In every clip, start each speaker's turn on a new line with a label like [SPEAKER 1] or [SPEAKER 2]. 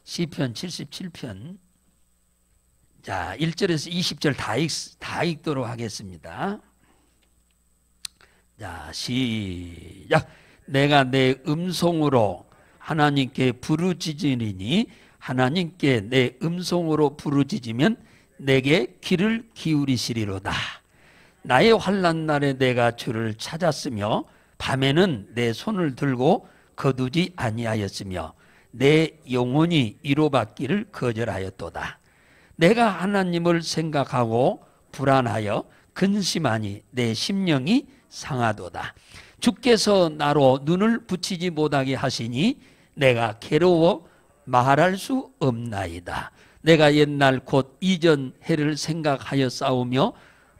[SPEAKER 1] 시편 77편. 자, 1절에서 20절 다 읽도록 하겠습니다. 자, 시작. 내가 내 음성으로 하나님께 부르짖으리니 하나님께 내 음성으로 부르짖으면 내게 귀를 기울이시리로다. 나의 환난 날에 내가 주를 찾았으며 밤에는 내 손을 들고 거두지 아니하였으며 내 영혼이 위로받기를 거절하였도다. 내가 하나님을 생각하고 불안하여 근심하니 내 심령이 상하도다. 주께서 나로 눈을 붙이지 못하게 하시니 내가 괴로워 말할 수 없나이다. 내가 옛날 곧 이전 해를 생각하여 싸우며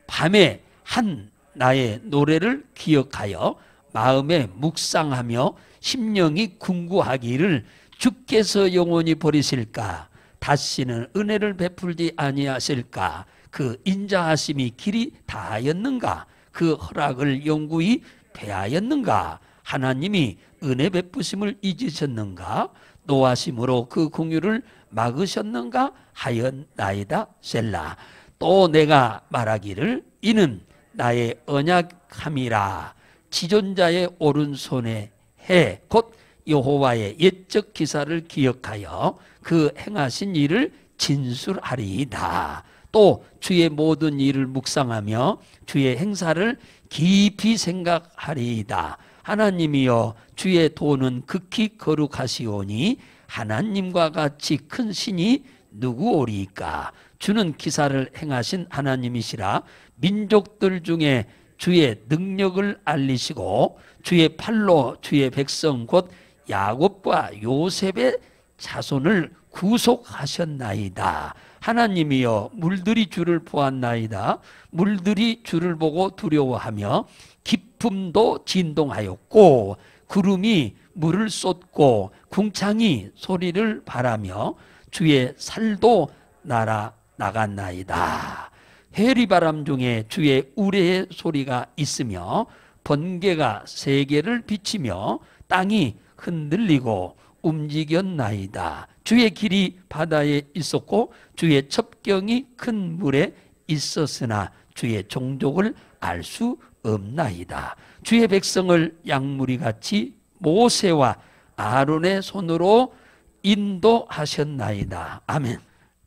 [SPEAKER 1] 밤에 한 나의 노래를 기억하여 마음에 묵상하며 심령이 궁구하기를 주께서 영원히 버리실까? 다시는 은혜를 베풀지 아니하실까? 그 인자하심이 길이 다하였는가? 그 허락을 영구히 패하였는가? 하나님이 은혜 베푸심을 잊으셨는가? 노하심으로 그 공유를 막으셨는가 하였나이다. 셀라. 또 내가 말하기를 이는 나의 언약함이라. 지존자의 오른손에 해 곧 여호와의 옛적 기사를 기억하여 그 행하신 일을 진술하리이다. 또 주의 모든 일을 묵상하며 주의 행사를 깊이 생각하리이다. 하나님이여 주의 도는 극히 거룩하시오니 하나님과 같이 큰 신이 누구오리까? 주는 기사를 행하신 하나님이시라. 민족들 중에 주의 능력을 알리시고 주의 팔로 주의 백성 곧 야곱과 요셉의 자손을 구속하셨나이다. 하나님이여 물들이 주를 보았나이다. 물들이 주를 보고 두려워하며 기품도 진동하였고 구름이 물을 쏟고 궁창이 소리를 바라며 주의 살도 날아나갔나이다. 해리바람 중에 주의 우레의 소리가 있으며 번개가 세계를 비치며 땅이 흔들리고 움직였나이다. 주의 길이 바다에 있었고 주의 첩경이 큰 물에 있었으나 주의 종족을 알 수 없나이다. 주의 백성을 양무리같이 모세와 아론의 손으로 인도하셨나이다. 아멘.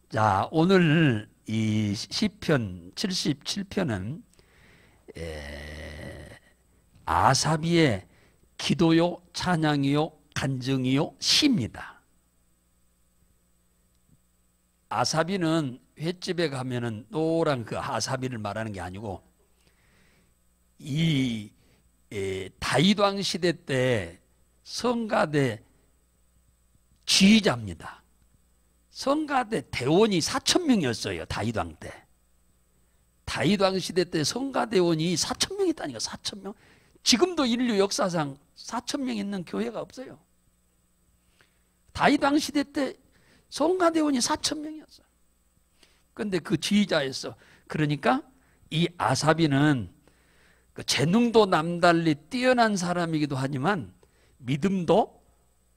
[SPEAKER 1] 자, 오늘 이 시편 77편은 아사비의 기도요, 찬양이요, 간증이요, 시입니다. 아사비는 횟집에 가면은 노란 그 아사비를 말하는 게 아니고 이 다윗 왕 시대 때 성가대 지휘자입니다. 성가대 대원이 4,000명이었어요. 다윗 왕 때. 다윗 왕 시대 때 성가대원이 4,000명 있다니까. 4,000명. 지금도 인류 역사상 4,000명 있는 교회가 없어요. 다윗 왕 시대 때 성가대원이 4,000명이었어요. 그런데 그 지휘자였어. 그러니까 이 아사비는 그 재능도 남달리 뛰어난 사람이기도 하지만 믿음도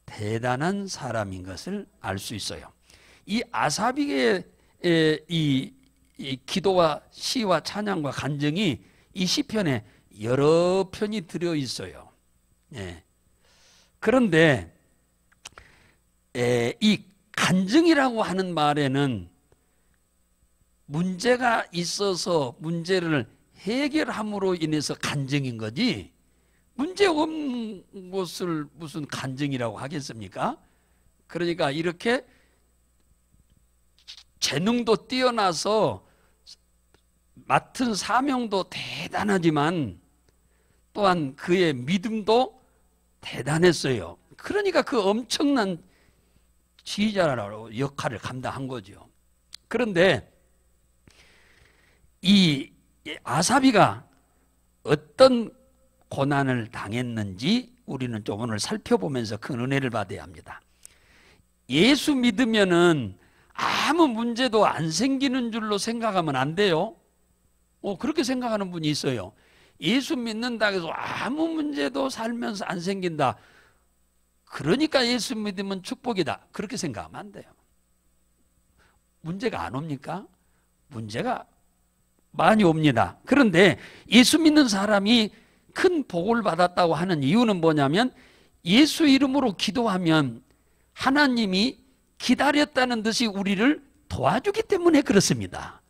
[SPEAKER 1] 대단한 사람인 것을 알 수 있어요. 이 아사비의 이 기도와 시와 찬양과 간증이 이 시편에 여러 편이 들어 있어요. 예. 그런데 이 간증이라고 하는 말에는 문제가 있어서 문제를 해결함으로 인해서 간증인 거지 문제 없는 것을 무슨 간증이라고 하겠습니까? 그러니까 이렇게 재능도 뛰어나서 맡은 사명도 대단하지만 또한 그의 믿음도 대단했어요. 그러니까 그 엄청난 지휘자라고 역할을 감당한 거죠. 그런데 이 아사비가 어떤 고난을 당했는지 우리는 좀 오늘 살펴보면서 큰 은혜를 받아야 합니다. 예수 믿으면은 아무 문제도 안 생기는 줄로 생각하면 안 돼요. 그렇게 생각하는 분이 있어요. 예수 믿는다 해서 아무 문제도 살면서 안 생긴다. 그러니까 예수 믿으면 축복이다, 그렇게 생각하면 안 돼요. 문제가 안 옵니까? 문제가 많이 옵니다. 그런데 예수 믿는 사람이 큰 복을 받았다고 하는 이유는 뭐냐면, 예수 이름으로 기도하면 하나님이 기다렸다는 듯이 우리를 도와주기 때문에 그렇습니다.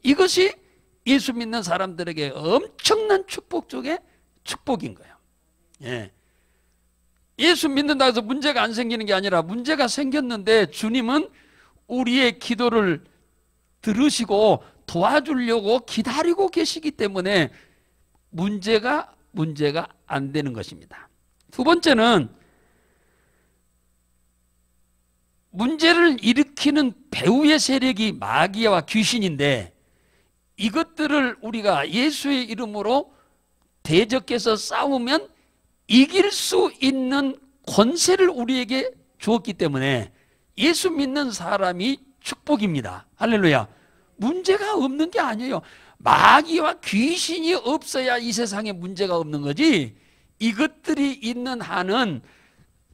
[SPEAKER 1] 이것이 예수 믿는 사람들에게 엄청난 축복 중에 축복인 거예요. 예. 예수 믿는다고 해서 문제가 안 생기는 게 아니라 문제가 생겼는데 주님은 우리의 기도를 들으시고 도와주려고 기다리고 계시기 때문에 문제가 안 되는 것입니다. 두 번째는 문제를 일으키는 배후의 세력이 마귀와 귀신인데, 이것들을 우리가 예수의 이름으로 대적해서 싸우면 이길 수 있는 권세를 우리에게 주었기 때문에 예수 믿는 사람이 축복입니다. 할렐루야. 문제가 없는 게 아니에요. 마귀와 귀신이 없어야 이 세상에 문제가 없는 거지, 이것들이 있는 한은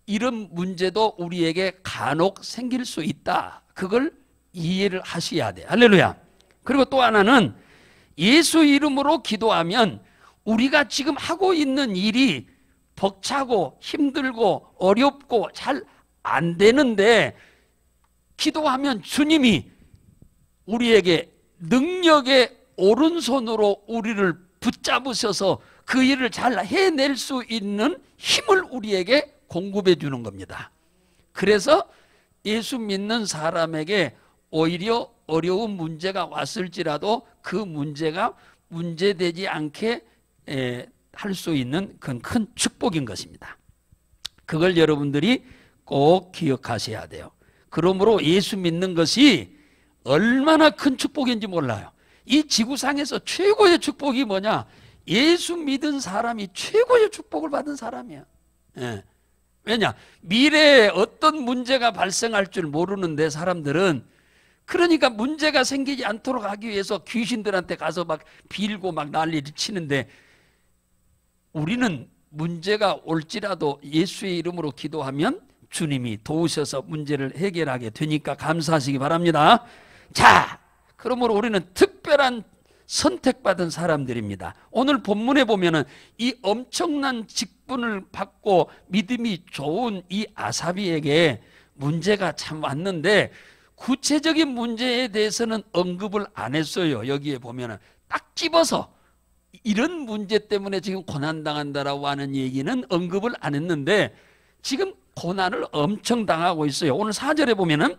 [SPEAKER 1] 이런 문제도 우리에게 간혹 생길 수 있다. 그걸 이해를 하셔야 돼. 할렐루야. 그리고 또 하나는 예수 이름으로 기도하면 우리가 지금 하고 있는 일이 벅차고 힘들고 어렵고 잘 안 되는데, 기도하면 주님이 우리에게 능력의 오른손으로 우리를 붙잡으셔서 그 일을 잘 해낼 수 있는 힘을 우리에게 공급해 주는 겁니다. 그래서 예수 믿는 사람에게 오히려 어려운 문제가 왔을지라도 그 문제가 문제되지 않게 할 수 있는 그건 큰 축복인 것입니다. 그걸 여러분들이 꼭 기억하셔야 돼요. 그러므로 예수 믿는 것이 얼마나 큰 축복인지 몰라요. 이 지구상에서 최고의 축복이 뭐냐? 예수 믿은 사람이 최고의 축복을 받은 사람이야. 예. 왜냐? 미래에 어떤 문제가 발생할 줄 모르는데 사람들은, 그러니까 문제가 생기지 않도록 하기 위해서 귀신들한테 가서 막 빌고 막 난리를 치는데, 우리는 문제가 올지라도 예수의 이름으로 기도하면 주님이 도우셔서 문제를 해결하게 되니까 감사하시기 바랍니다. 자, 그러므로 우리는 특별한 선택받은 사람들입니다. 오늘 본문에 보면은 이 엄청난 직분을 받고 믿음이 좋은 이 아사비에게 문제가 참 왔는데, 구체적인 문제에 대해서는 언급을 안 했어요. 여기에 보면은 딱 집어서 이런 문제 때문에 지금 고난당한다라고 하는 얘기는 언급을 안 했는데, 지금 고난을 엄청 당하고 있어요. 오늘 4절에 보면은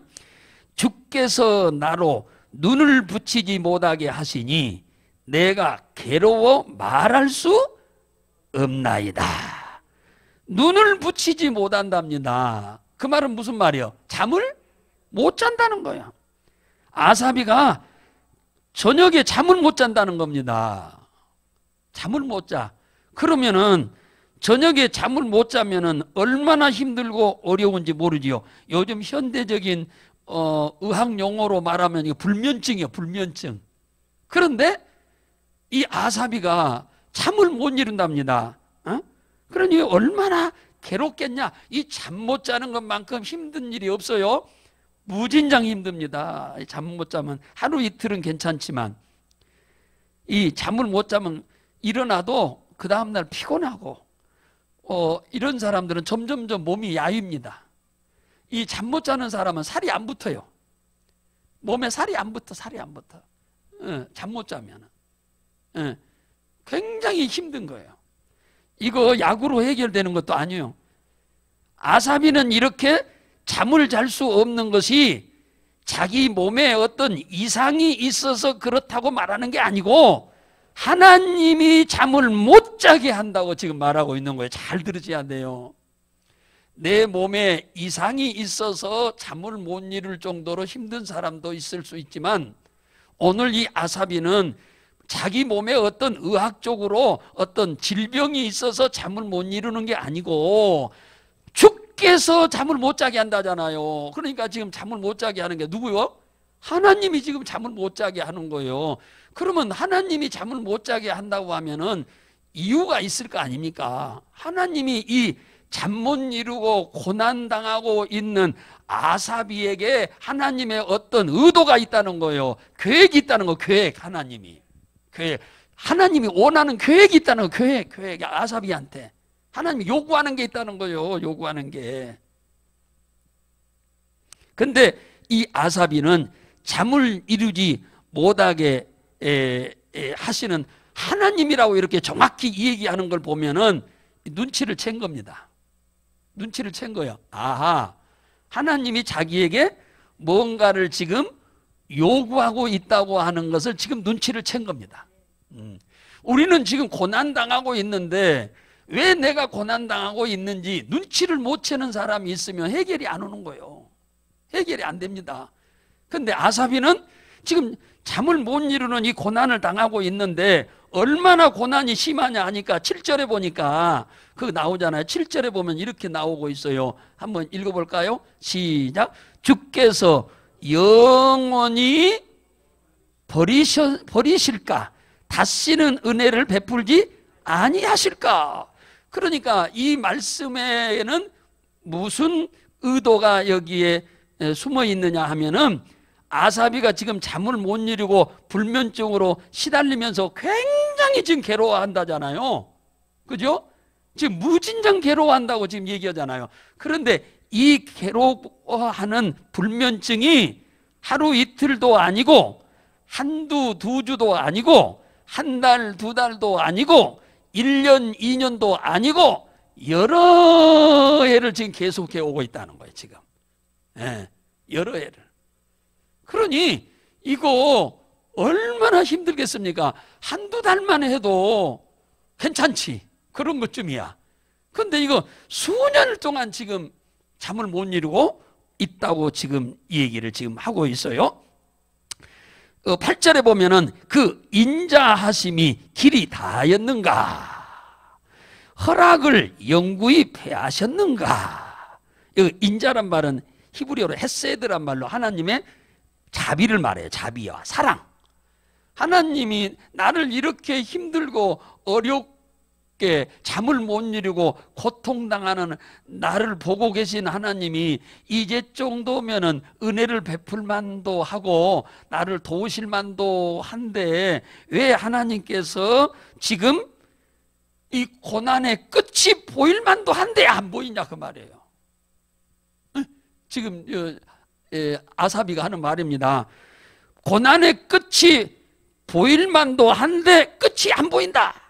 [SPEAKER 1] 주께서 나로 눈을 붙이지 못하게 하시니 내가 괴로워 말할 수 없나이다. 눈을 붙이지 못한답니다. 그 말은 무슨 말이에요? 잠을 못 잔다는 거예요. 아사비가 저녁에 잠을 못 잔다는 겁니다. 잠을 못 자. 그러면은 저녁에 잠을 못 자면은 얼마나 힘들고 어려운지 모르지요. 요즘 현대적인 의학 용어로 말하면 이게 불면증이에요. 불면증. 그런데 이 아사비가 잠을 못 이룬답니다. 그러니 얼마나 괴롭겠냐. 이 잠 못 자는 것만큼 힘든 일이 없어요. 무진장 힘듭니다. 잠 못 자면 하루 이틀은 괜찮지만, 이 잠을 못 자면 일어나도 그 다음날 피곤하고, 이런 사람들은 점점점 몸이 야위입니다. 이 잠 못 자는 사람은 살이 안 붙어요. 몸에 살이 안 붙어. 잠 못 자면 굉장히 힘든 거예요. 이거 약으로 해결되는 것도 아니에요. 아사비는 이렇게 잠을 잘 수 없는 것이 자기 몸에 어떤 이상이 있어서 그렇다고 말하는 게 아니고, 하나님이 잠을 못 자게 한다고 지금 말하고 있는 거예요. 잘 들으셔야 돼요. 내 몸에 이상이 있어서 잠을 못 이룰 정도로 힘든 사람도 있을 수 있지만, 오늘 이 아사비는 자기 몸에 어떤 의학적으로 어떤 질병이 있어서 잠을 못 이루는 게 아니고 주께서 잠을 못 자게 한다잖아요. 그러니까 지금 잠을 못 자게 하는 게 누구요? 하나님이 지금 잠을 못 자게 하는 거예요. 그러면 하나님이 잠을 못 자게 한다고 하면은 이유가 있을 거 아닙니까? 하나님이 이 잠 못 이루고 고난당하고 있는 아사비에게 하나님의 어떤 의도가 있다는 거예요. 계획이 있다는 거. 계획. 하나님이 원하는 계획이 있다는 거. 계획. 아사비한테 하나님이 요구하는 게 있다는 거예요. 요구하는 게. 근데 이 아사비는 잠을 이루지 못하게 하시는 하나님이라고 이렇게 정확히 얘기하는 걸 보면은 눈치를 챈 겁니다. 눈치를 챈 거예요. 아하, 하나님이 자기에게 뭔가를 지금 요구하고 있다고 하는 것을 지금 눈치를 챈 겁니다. 우리는 지금 고난당하고 있는데 왜 내가 고난당하고 있는지 눈치를 못 채는 사람이 있으면 해결이 안 오는 거예요. 해결이 안 됩니다. 근데 아사비는 지금 잠을 못 이루는 이 고난을 당하고 있는데 얼마나 고난이 심하냐 하니까 7절에 보니까 그거 나오잖아요. 7절에 보면 이렇게 나오고 있어요. 한번 읽어볼까요? 시작. 주께서 영원히 버리실까? 다시는 은혜를 베풀지 아니하실까? 그러니까 이 말씀에는 무슨 의도가 여기에 숨어 있느냐 하면은 아사비가 지금 잠을 못 이루고 불면증으로 시달리면서 굉장히 지금 괴로워한다잖아요. 그죠? 지금 무진장 괴로워한다고 지금 얘기하잖아요. 그런데 이 괴로워하는 불면증이 하루 이틀도 아니고 한두 두 주도 아니고 한 달, 두 달도 아니고 1년, 2년도 아니고 여러 해를 지금 계속해 오고 있다는 거예요. 지금. 여러 해를. 그러니 이거 얼마나 힘들겠습니까? 한두 달만 해도 괜찮지. 그런 것쯤이야. 근데 이거 수년 동안 지금 잠을 못 이루고 있다고 지금 이 얘기를 지금 하고 있어요. 8절에 보면은 그 인자하심이 길이 다였는가? 허락을 영구히 패하셨는가? 인자란 말은 히브리어로 헤세드란 말로 하나님의 자비를 말해요. 자비와 사랑. 하나님이 나를 이렇게 힘들고 어렵게 잠을 못 이루고 고통당하는 나를 보고 계신 하나님이 이제 정도면은 은혜를 베풀 만도 하고 나를 도우실 만도 한데 왜 하나님께서 지금 이 고난의 끝이 보일 만도 한데 안 보이냐 그 말이에요. 지금 아사비가 하는 말입니다. 고난의 끝이 보일 만도 한데 끝이 안 보인다.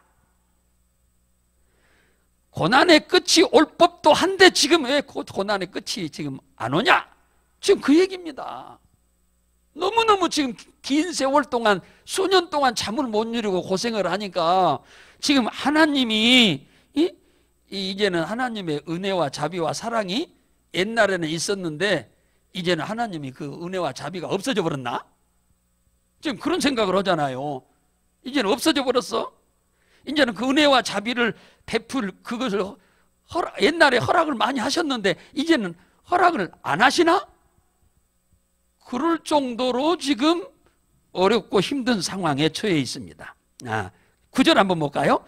[SPEAKER 1] 고난의 끝이 올 법도 한데 지금 왜 고난의 끝이 지금 안 오냐? 지금 그 얘기입니다. 너무너무 지금 긴 세월 동안 수년 동안 잠을 못 이루고 고생을 하니까 지금 하나님이 이제는 하나님의 은혜와 자비와 사랑이 옛날에는 있었는데 이제는 하나님이 그 은혜와 자비가 없어져 버렸나? 지금 그런 생각을 하잖아요. 이제는 없어져 버렸어. 이제는 그 은혜와 자비를 베풀 그것을 옛날에 허락을 많이 하셨는데 이제는 허락을 안 하시나? 그럴 정도로 지금 어렵고 힘든 상황에 처해 있습니다. 9절 한번 볼까요?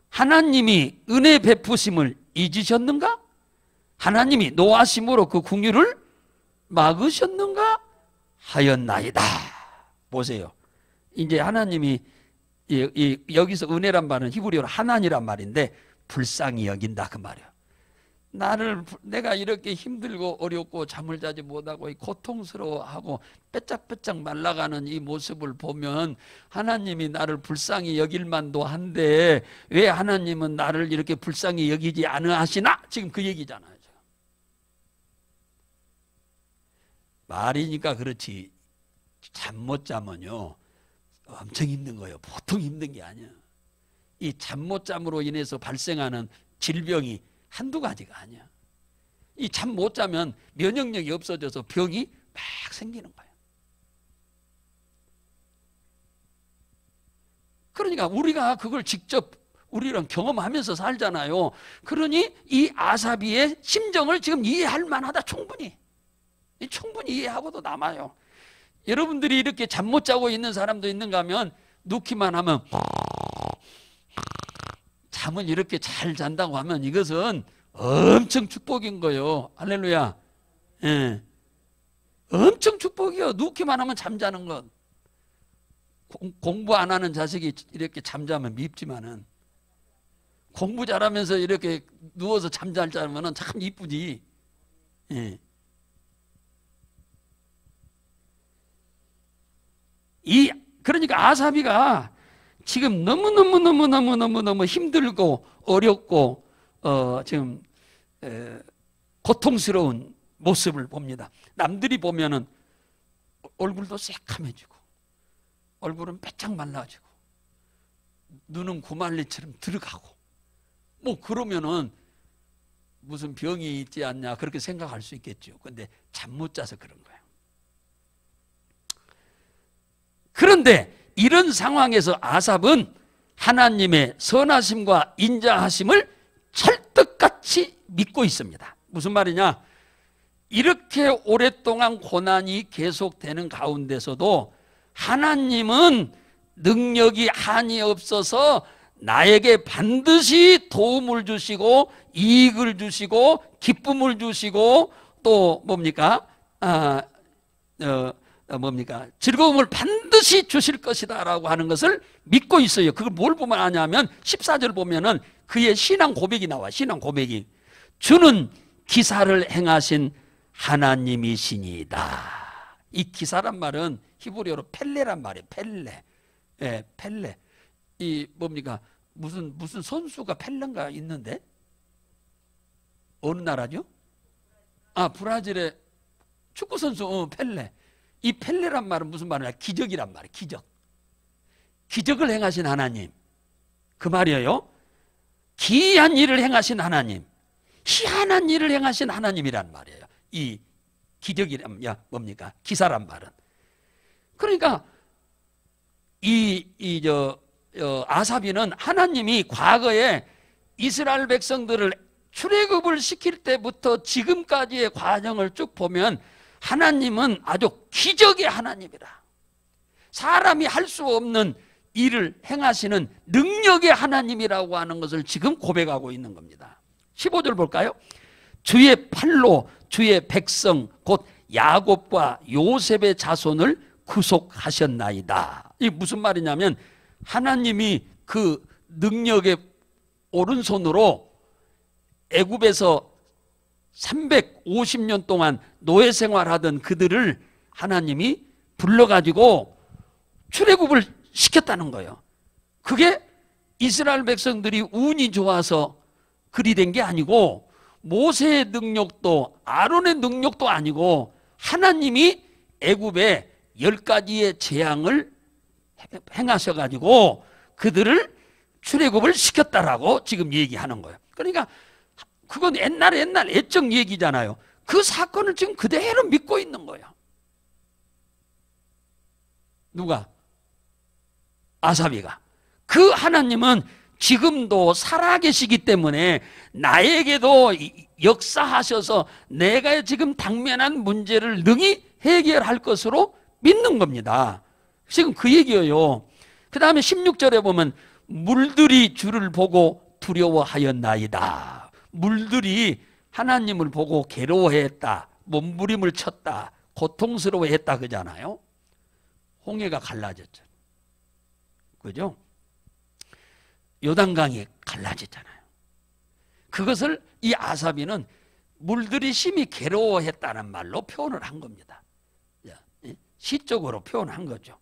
[SPEAKER 1] 하나님이 은혜 베푸심을 잊으셨는가? 하나님이 노하심으로 그 긍휼을 막으셨는가 하였나이다. 보세요. 이제 하나님이 여기서 은혜란 말은 히브리어로 하나니란 말인데 불쌍히 여긴다 그 말이에요. 내가 이렇게 힘들고 어렵고 잠을 자지 못하고 고통스러워하고 빼짝빼짝 말라가는 이 모습을 보면 하나님이 나를 불쌍히 여길 만도 한데 왜 하나님은 나를 이렇게 불쌍히 여기지 않으시나? 지금 그 얘기잖아요. 말이니까 그렇지 잠 못 자면요 엄청 힘든 거예요. 보통 힘든 게 아니야. 이 잠 못 잠으로 인해서 발생하는 질병이 한두 가지가 아니야. 이 잠 못 자면 면역력이 없어져서 병이 막 생기는 거야. 그러니까 우리가 그걸 직접 우리랑 경험하면서 살잖아요. 그러니 이 아사비의 심정을 지금 이해할 만하다. 충분히 이해하고도 남아요. 여러분들이 이렇게 잠 못 자고 있는 사람도 있는가 하면 눕기만 하면 잠을 이렇게 잘 잔다고 하면 이것은 엄청 축복인 거예요. 할렐루야. 예. 엄청 축복이요. 누기만 하면 잠자는 것. 공부 안 하는 자식이 이렇게 잠자면 밉지만은 공부 잘하면서 이렇게 누워서 잠잘 자면은 참 이쁘지. 예. 그러니까 아사비가 지금 너무 힘들고 어렵고 지금 고통스러운 모습을 봅니다. 남들이 보면은 얼굴도 새카매지고 얼굴은 빼짝 말라지고 눈은 구말리처럼 들어가고 뭐 그러면은 무슨 병이 있지 않냐 그렇게 생각할 수 있겠죠. 근데 잠 못 자서 그런 거예요. 그런데 이런 상황에서 아삽은 하나님의 선하심과 인자하심을 찰떡같이 믿고 있습니다. 무슨 말이냐? 이렇게 오랫동안 고난이 계속되는 가운데서도 하나님은 능력이 한이 없어서 나에게 반드시 도움을 주시고 이익을 주시고 기쁨을 주시고 또 뭡니까? 즐거움을 반드시 주실 것이다 라고 하는 것을 믿고 있어요. 그걸 뭘 보면 아냐면 14절 보면은 그의 신앙 고백이 나와. 신앙 고백이 주는 기사를 행하신 하나님이시니이다. 이 기사란 말은 히브리어로 펠레란 말이에요. 펠레. 예, 펠레. 이 뭡니까? 무슨 선수가 펠레인가 있는데? 어느 나라죠? 브라질의 축구 선수 펠레. 이 펠레란 말은 무슨 말이냐? 기적이란 말이에요. 기적. 기적을 행하신 하나님. 그 말이에요. 기이한 일을 행하신 하나님. 희한한 일을 행하신 하나님이란 말이에요. 이 기적이란 뭡니까? 기사란 말은. 그러니까 아사비는 하나님이 과거에 이스라엘 백성들을 출애굽을 시킬 때부터 지금까지의 과정을 쭉 보면 하나님은 아주 기적의 하나님이라. 사람이 할 수 없는 일을 행하시는 능력의 하나님이라고 하는 것을 지금 고백하고 있는 겁니다. 15절 볼까요? 주의 팔로 주의 백성 곧 야곱과 요셉의 자손을 구속하셨나이다. 이게 무슨 말이냐면 하나님이 그 능력의 오른손으로 애굽에서 350년 동안 노예 생활하던 그들을 하나님이 불러가지고 출애굽을 시켰다는 거예요. 그게 이스라엘 백성들이 운이 좋아서 그리 된 게 아니고 모세의 능력도 아론의 능력도 아니고 하나님이 애굽에 10가지의 재앙을 행하셔가지고 그들을 출애굽을 시켰다라고 지금 얘기하는 거예요. 그러니까 그건 옛날 애적 얘기잖아요. 그 사건을 지금 그대로 믿고 있는 거예요. 누가? 아사비가. 그 하나님은 지금도 살아계시기 때문에 나에게도 역사하셔서 내가 지금 당면한 문제를 능히 해결할 것으로 믿는 겁니다. 지금 그 얘기예요. 그 다음에 16절에 보면 물들이 주를 보고 두려워하였나이다. 물들이 하나님을 보고 괴로워했다. 몸부림을 쳤다. 고통스러워했다 그러잖아요. 홍해가 갈라졌죠. 그죠? 요단강이 갈라졌잖아요. 그것을 이 아사비는 물들이 심히 괴로워했다는 말로 표현을 한 겁니다. 시적으로 표현한 거죠.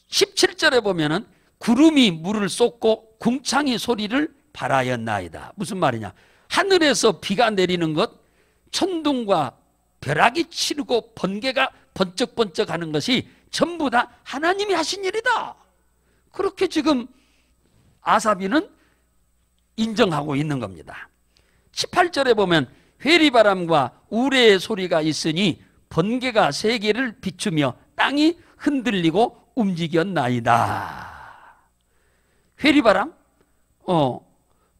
[SPEAKER 1] 17절에 보면은 구름이 물을 쏟고 궁창이 소리를 발하였나이다. 무슨 말이냐? 하늘에서 비가 내리는 것, 천둥과 벼락이 치르고 번개가 번쩍번쩍 하는 것이 전부 다 하나님이 하신 일이다. 그렇게 지금 아사비는 인정하고 있는 겁니다. 18절에 보면 회리바람과 우레의 소리가 있으니 번개가 세계를 비추며 땅이 흔들리고 움직였나이다. 회리바람?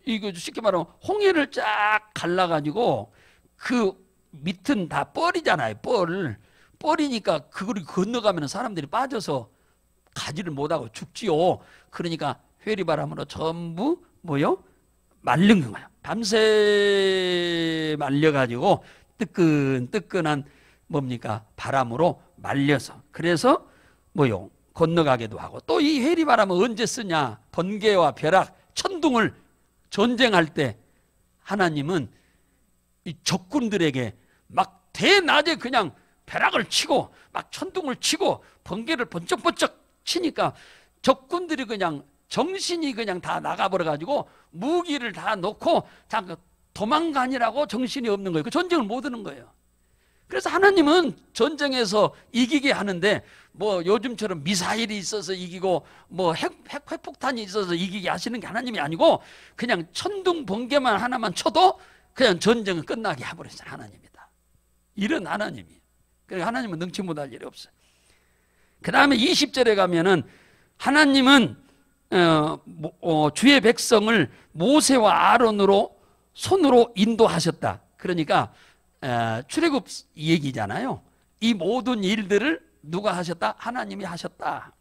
[SPEAKER 1] 이거 쉽게 말하면 홍해를 쫙 갈라가지고 그 밑은 다 뻘이잖아요. 뻘이니까 그걸 건너가면 사람들이 빠져서 가지를 못하고 죽지요. 그러니까 회리바람으로 전부 뭐요? 말른 거예요. 밤새 말려가지고 뜨끈뜨끈한 뭡니까? 바람으로 말려서. 그래서 뭐요? 건너가기도 하고. 또 이 회리바람은 언제 쓰냐? 번개와 벼락, 천둥을 전쟁할 때 하나님은 이 적군들에게 막 대낮에 그냥 벼락을 치고 막 천둥을 치고 번개를 번쩍번쩍 치니까 적군들이 그냥 정신이 그냥 다 나가버려가지고 무기를 다 놓고 다 도망가니라고 정신이 없는 거예요. 그 전쟁을 못 하는 거예요. 그래서 하나님은 전쟁에서 이기게 하는데 뭐 요즘처럼 미사일이 있어서 이기고 뭐 핵폭탄이 있어서 이기게 하시는 게 하나님이 아니고 그냥 천둥 번개만 하나만 쳐도 그냥 전쟁은 끝나게 해버렸어요. 하나님이다. 이런 하나님이에요. 그러니까 하나님은 능치 못할 일이 없어요. 그 다음에 20절에 가면은 하나님은 주의 백성을 모세와 아론으로 손으로 인도하셨다. 그러니까 출애굽 얘기잖아요. 이 모든 일들을 누가 하셨다? 하나님이 하셨다.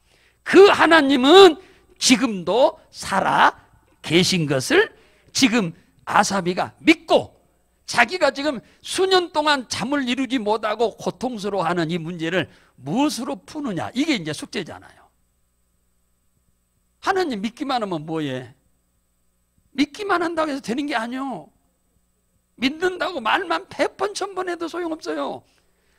[SPEAKER 1] 그 하나님은 지금도 살아 계신 것을 지금 아사비가 믿고 자기가 지금 수년 동안 잠을 이루지 못하고 고통스러워하는 이 문제를 무엇으로 푸느냐. 이게 이제 숙제잖아요. 하나님 믿기만 하면 뭐해? 믿기만 한다고 해서 되는 게 아니요. 믿는다고 말만 100번 1000번 해도 소용없어요.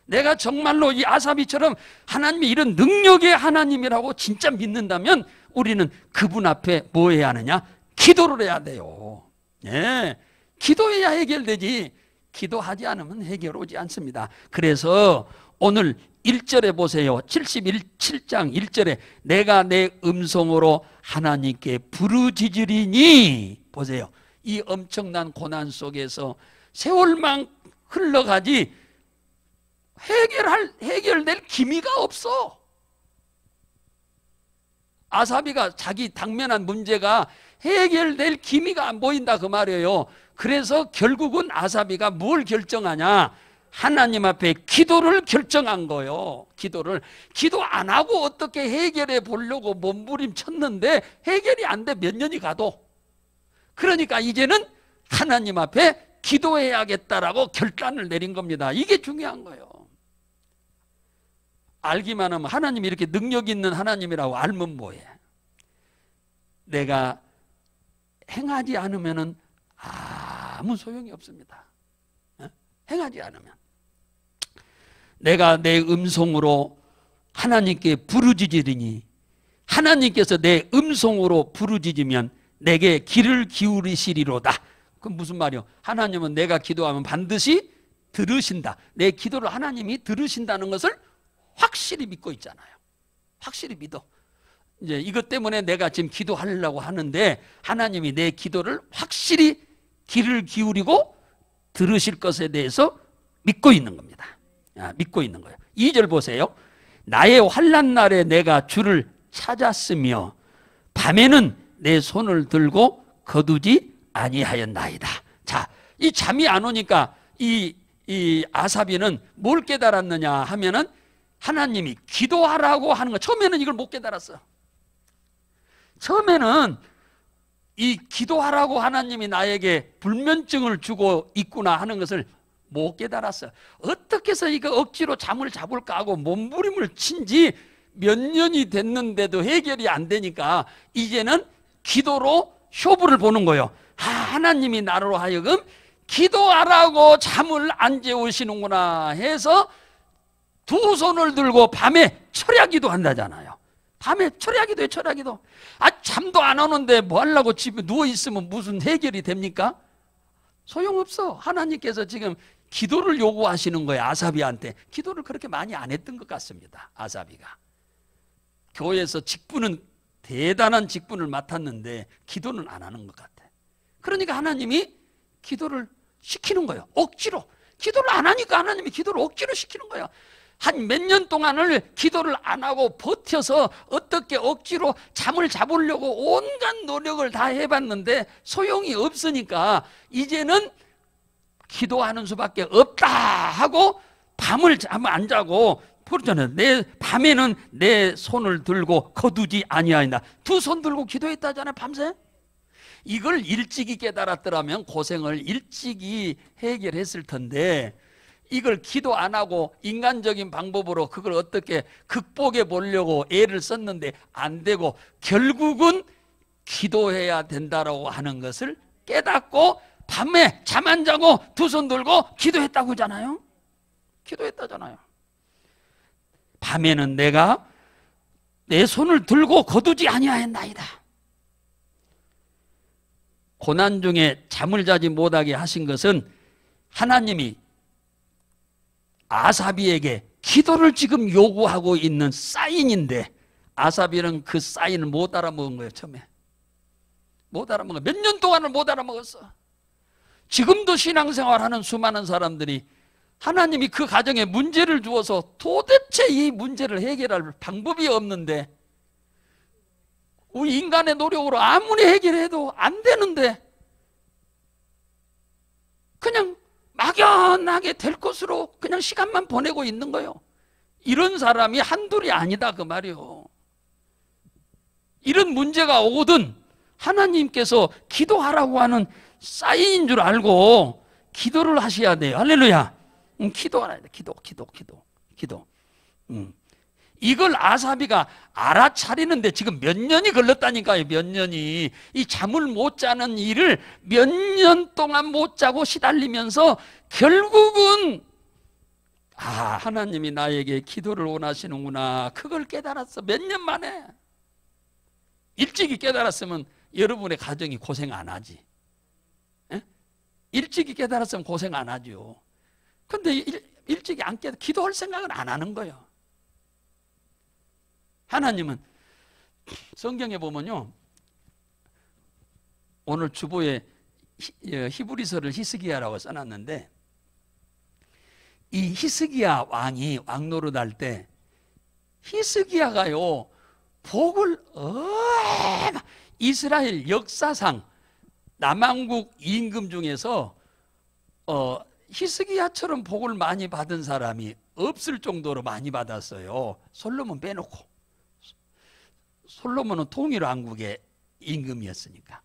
[SPEAKER 1] 내가 정말로 이 아사비처럼 하나님이 이런 능력의 하나님이라고 진짜 믿는다면 우리는 그분 앞에 뭐 해야 하느냐? 기도를 해야 돼요. 예, 기도해야 해결되지 기도하지 않으면 해결 오지 않습니다. 그래서 오늘 1절에 보세요. 7장 1절에 내가 내 음성으로 하나님께 부르짖으리니 보세요. 이 엄청난 고난 속에서 세월만 흘러가지 해결될 기미가 없어. 아사비가 자기 당면한 문제가 해결될 기미가 안 보인다 그 말이에요. 그래서 결국은 아사비가 뭘 결정하냐? 하나님 앞에 기도를 결정한 거예요. 기도 안 하고 어떻게 해결해 보려고 몸부림쳤는데 해결이 안 돼. 몇 년이 가도. 그러니까 이제는 하나님 앞에 기도해야겠다라고 결단을 내린 겁니다. 이게 중요한 거예요. 알기만 하면 하나님이 이렇게 능력 있는 하나님이라고 알면 뭐해? 내가 행하지 않으면 아무 소용이 없습니다. 행하지 않으면. 내가 내 음성으로 하나님께 부르짖으리니 하나님께서 내 음성으로 부르짖으면 내게 귀를 기울이시리로다. 그건 무슨 말이요? 하나님은 내가 기도하면 반드시 들으신다. 내 기도를 하나님이 들으신다는 것을 확실히 믿고 있잖아요. 확실히 믿어. 이제 이것 때문에 내가 지금 기도하려고 하는데 하나님이 내 기도를 확실히 귀를 기울이고 들으실 것에 대해서 믿고 있는 겁니다. 믿고 있는 거예요. 2절 보세요. 나의 환난 날에 내가 주를 찾았으며 밤에는 내 손을 들고 거두지 아니하였나이다. 자, 이 잠이 안 오니까 이 아사비는 뭘 깨달았느냐 하면은 하나님이 기도하라고 하는 거. 처음에는 이걸 못 깨달았어. 처음에는 이 기도하라고 하나님이 나에게 불면증을 주고 있구나 하는 것을 못 깨달았어. 어떻게 해서 이거 억지로 잠을 잡을까 하고 몸부림을 친 지 몇 년이 됐는데도 해결이 안 되니까 이제는 기도로 효부를 보는 거예요. 하나님이 나로 하여금 기도하라고 잠을 안 재우시는구나 해서 두 손을 들고 밤에 철야기도 한다잖아요. 밤에 철야기도 해요. 철야기도. 잠도 안 오는데 뭐 하려고 집에 누워있으면 무슨 해결이 됩니까? 소용없어. 하나님께서 지금 기도를 요구하시는 거예요. 아사비한테. 기도를 그렇게 많이 안 했던 것 같습니다. 아사비가. 교회에서 직분은 대단한 직분을 맡았는데 기도는 안 하는 것 같아. 그러니까 하나님이 기도를 시키는 거예요. 억지로. 기도를 안 하니까 하나님이 기도를 억지로 시키는 거예요. 한 몇 년 동안을 기도를 안 하고 버텨서 어떻게 억지로 잠을 잡으려고 온갖 노력을 다 해봤는데 소용이 없으니까 이제는 기도하는 수밖에 없다 하고 밤을 잠 안 자고 그렇잖아요. 밤에는 내 손을 들고 거두지 아니하이다. 두 손 들고 기도했다잖아요. 밤새. 이걸 일찍이 깨달았더라면 고생을 일찍이 해결했을 텐데, 이걸 기도 안 하고 인간적인 방법으로 그걸 어떻게 극복해 보려고 애를 썼는데 안 되고, 결국은 기도해야 된다라고 하는 것을 깨닫고 밤에 잠 안 자고 두 손 들고 기도했다고 하잖아요. 기도했다잖아요. 밤에는 내가 내 손을 들고 거두지 아니하였나이다. 고난 중에 잠을 자지 못하게 하신 것은 하나님이 아사비에게 기도를 지금 요구하고 있는 사인인데, 아사비는 그 사인을 못 알아먹은 거예요. 처음에 못 알아먹어. 몇 년 동안을 못 알아먹었어. 지금도 신앙생활하는 수많은 사람들이 하나님이 그 가정에 문제를 주어서 도대체 이 문제를 해결할 방법이 없는데, 우리 인간의 노력으로 아무리 해결해도 안 되는데 그냥 막연하게 될 것으로 그냥 시간만 보내고 있는 거예요. 이런 사람이 한둘이 아니다 그 말이요. 이런 문제가 오거든 하나님께서 기도하라고 하는 사인인 줄 알고 기도를 하셔야 돼요. 할렐루야. 기도하라. 기도. 이걸 아사비가 알아차리는데 지금 몇 년이 걸렸다니까요. 몇 년이. 이 잠을 못 자는 일을 몇 년 동안 못 자고 시달리면서 결국은 하나님이 나에게 기도를 원하시는구나, 그걸 깨달았어. 몇 년 만에. 일찍이 깨달았으면 여러분의 가정이 고생 안 하지. 에? 일찍이 깨달았으면 고생 안 하죠. 근데 일찍이 안 깨달아 기도할 생각은 안 하는 거예요. 하나님은 성경에 보면요, 오늘 주보에 히브리서를 히스기야라고 써놨는데, 이 히스기야 왕이 왕노릇할 때 히스기야가요 복을 이스라엘 역사상 남왕국 임금 중에서 히스기야처럼 복을 많이 받은 사람이 없을 정도로 많이 받았어요. 솔로몬 빼놓고. 솔로몬은 통일왕국의 임금이었으니까.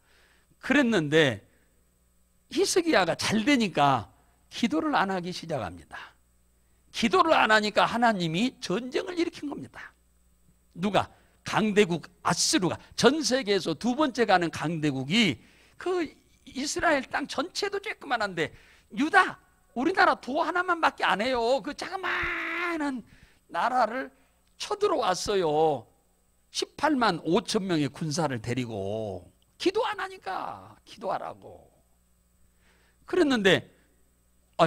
[SPEAKER 1] 그랬는데 히스기야가 잘 되니까 기도를 안 하기 시작합니다. 기도를 안 하니까 하나님이 전쟁을 일으킨 겁니다. 누가? 강대국 아스루가. 전 세계에서 두 번째 가는 강대국이 그 이스라엘 땅 전체도 조그만한데 유다, 우리나라 도 하나만 밖에 안 해요. 그 자그마한 나라를 쳐들어왔어요. 18만 5천 명의 군사를 데리고. 기도 안 하니까 기도하라고. 그랬는데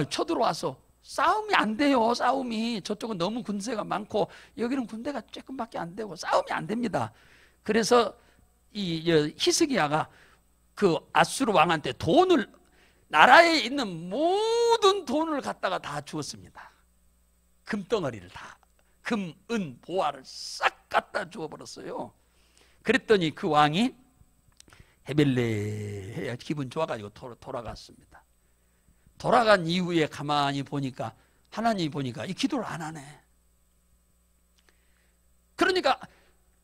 [SPEAKER 1] 쳐들어와서 싸움이 안 돼요. 싸움이. 저쪽은 너무 군대가 많고 여기는 군대가 조금밖에 안 되고 싸움이 안 됩니다. 그래서 이 히스기야가 그 아수르 왕한테 돈을, 나라에 있는 모든 돈을 갖다가 다 주었습니다. 금덩어리를 다, 금, 은, 보화를 싹 갖다 주어버렸어요. 그랬더니 그 왕이 헤벨레 기분 좋아가지고 돌아갔습니다. 돌아간 이후에 가만히 보니까 하나님이 보니까 이 기도를 안 하네. 그러니까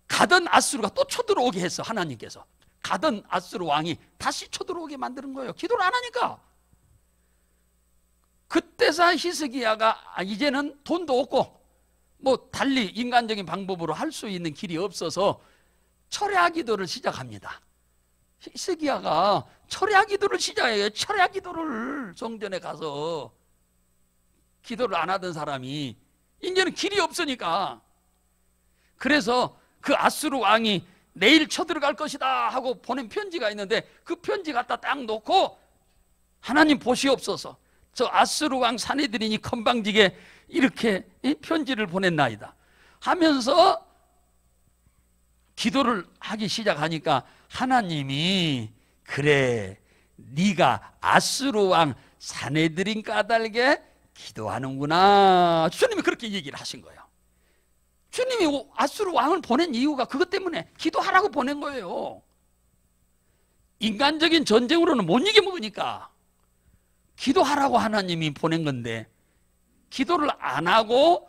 [SPEAKER 1] 가던 아수르가 또 쳐들어오게 했어. 하나님께서 가던 아수르 왕이 다시 쳐들어오게 만드는 거예요. 기도를 안 하니까. 그때서 히스기야가 이제는 돈도 없고 뭐 달리 인간적인 방법으로 할 수 있는 길이 없어서 철야 기도를 시작합니다. 히스기야가 철야 기도를 시작해요. 철야 기도를. 성전에 가서 기도를 안 하던 사람이 이제는 길이 없으니까. 그래서 그 아수르 왕이 내일 쳐들어갈 것이다 하고 보낸 편지가 있는데 그 편지 갖다 딱 놓고 하나님 보시옵소서, 저 아수르 왕 사내들이니 건방지게 이렇게 편지를 보냈나이다 하면서 기도를 하기 시작하니까 하나님이 그래 네가 아수르 왕 사내들인 까닭에 기도하는구나, 주님이 그렇게 얘기를 하신 거예요. 주님이 아수르 왕을 보낸 이유가 그것 때문에 기도하라고 보낸 거예요. 인간적인 전쟁으로는 못 이겨먹으니까 기도하라고 하나님이 보낸 건데, 기도를 안 하고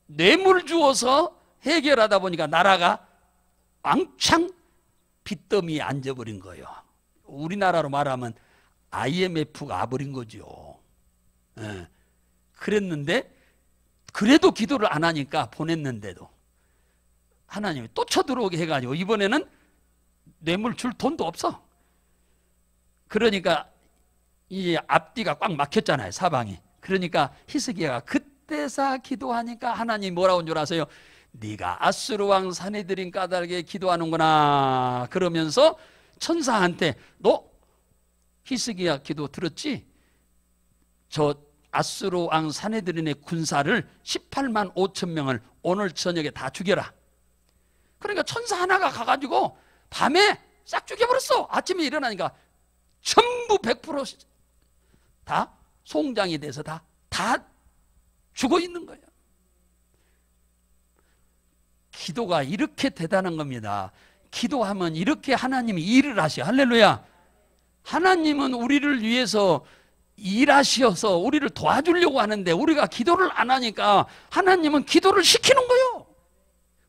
[SPEAKER 1] 뇌물 주어서 해결하다 보니까 나라가 왕창 빚더미에 앉아버린 거예요. 우리나라로 말하면 IMF가 와버린 거죠. 예. 그랬는데 그래도 기도를 안 하니까 보냈는데도 하나님이 또 쳐들어오게 해가지고 이번에는 뇌물 줄 돈도 없어. 그러니까 이 앞뒤가 꽉 막혔잖아요, 사방이. 그러니까 히스기야가 그때사 기도하니까 하나님이 뭐라고 한 줄 아세요? 네가 아수르 왕 사네드린 까닭에 기도하는구나. 그러면서 천사한테 너 히스기야 기도 들었지? 저 아수르 왕 사네드린의 군사를 18만 5천 명을 오늘 저녁에 다 죽여라. 그러니까 천사 하나가 가가지고 밤에 싹 죽여버렸어. 아침에 일어나니까 전부 100%다 송장이 돼서 다 죽어 있는 거예요. 기도가 이렇게 대단한 겁니다. 기도하면 이렇게 하나님이 일을 하셔. 할렐루야. 하나님은 우리를 위해서 일하셔서 우리를 도와주려고 하는데 우리가 기도를 안 하니까 하나님은 기도를 시키는 거예요.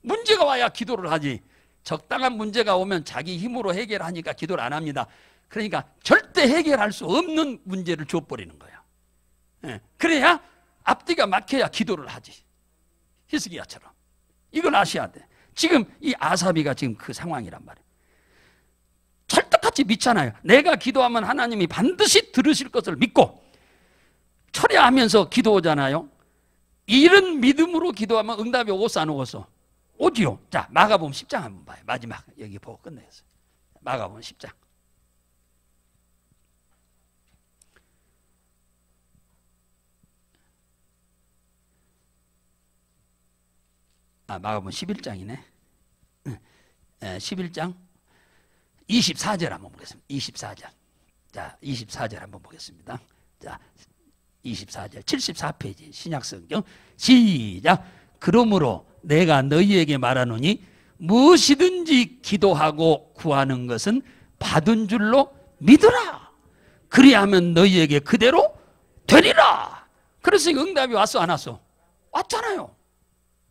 [SPEAKER 1] 문제가 와야 기도를 하지. 적당한 문제가 오면 자기 힘으로 해결하니까 기도를 안 합니다. 그러니까 절대 해결할 수 없는 문제를 줘버리는 거예요. 예. 그래야 앞뒤가 막혀야 기도를 하지. 히스기야처럼. 이걸 아셔야 돼. 지금 이 아사비가 지금 그 상황이란 말이에요. 철떡같이 믿잖아요. 내가 기도하면 하나님이 반드시 들으실 것을 믿고 철회하면서 기도하잖아요. 이런 믿음으로 기도하면 응답이 오겠어 안 오겠어? 오지요. 자, 마가복음 10장 한번 봐요. 마지막 여기 보고 끝내겠어요. 마가복음 10장. 마가복음 11장이네. 11장 24절 한번 보겠습니다. 24절. 자, 24절 한번 보겠습니다. 자, 24절 74페이지 신약성경 시작. 그러므로 내가 너희에게 말하노니 무엇이든지 기도하고 구하는 것은 받은 줄로 믿으라. 그리하면 너희에게 그대로 되리라. 그래서 응답이 왔어 안 왔어? 왔잖아요.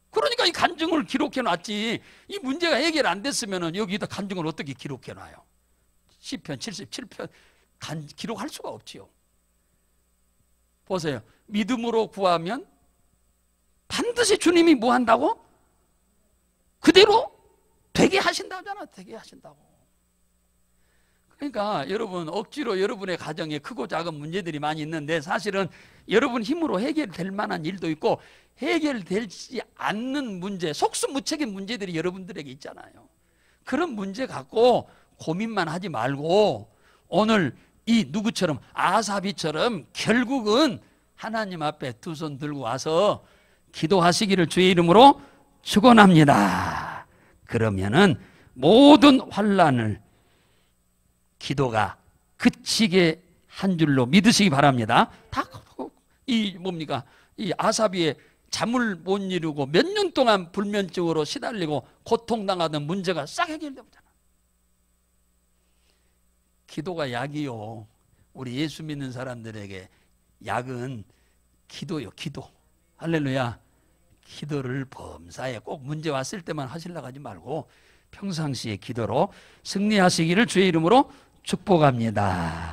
[SPEAKER 1] 그러니까 이 간증을 기록해 놨지. 이 문제가 해결 안 됐으면 여기다 간증을 어떻게 기록해 놔요? 시편 77편 기록할 수가 없지요. 보세요. 믿음으로 구하면 반드시 주님이 뭐 한다고? 그대로 되게 하신다잖아. 되게 하신다고. 그러니까 여러분 억지로 여러분의 가정에 크고 작은 문제들이 많이 있는데 사실은 여러분 힘으로 해결될 만한 일도 있고 해결되지 않는 문제, 속수무책인 문제들이 여러분들에게 있잖아요. 그런 문제 갖고 고민만 하지 말고 오늘 이 누구처럼 아사비처럼 결국은 하나님 앞에 두 손 들고 와서 기도하시기를 주의 이름으로 축원합니다. 그러면은 모든 환난을 기도가 그치게 한 줄로 믿으시기 바랍니다. 다 이 뭡니까? 이 아사비의 잠을 못 이루고 몇 년 동안 불면증으로 시달리고 고통당하던 문제가 싹 해결되잖아. 기도가 약이요. 우리 예수 믿는 사람들에게 약은 기도요. 기도. 할렐루야. 기도를 범사에 꼭 문제 왔을 때만 하시려고 하지 말고 평상시에 기도로 승리하시기를 주의 이름으로 축복합니다.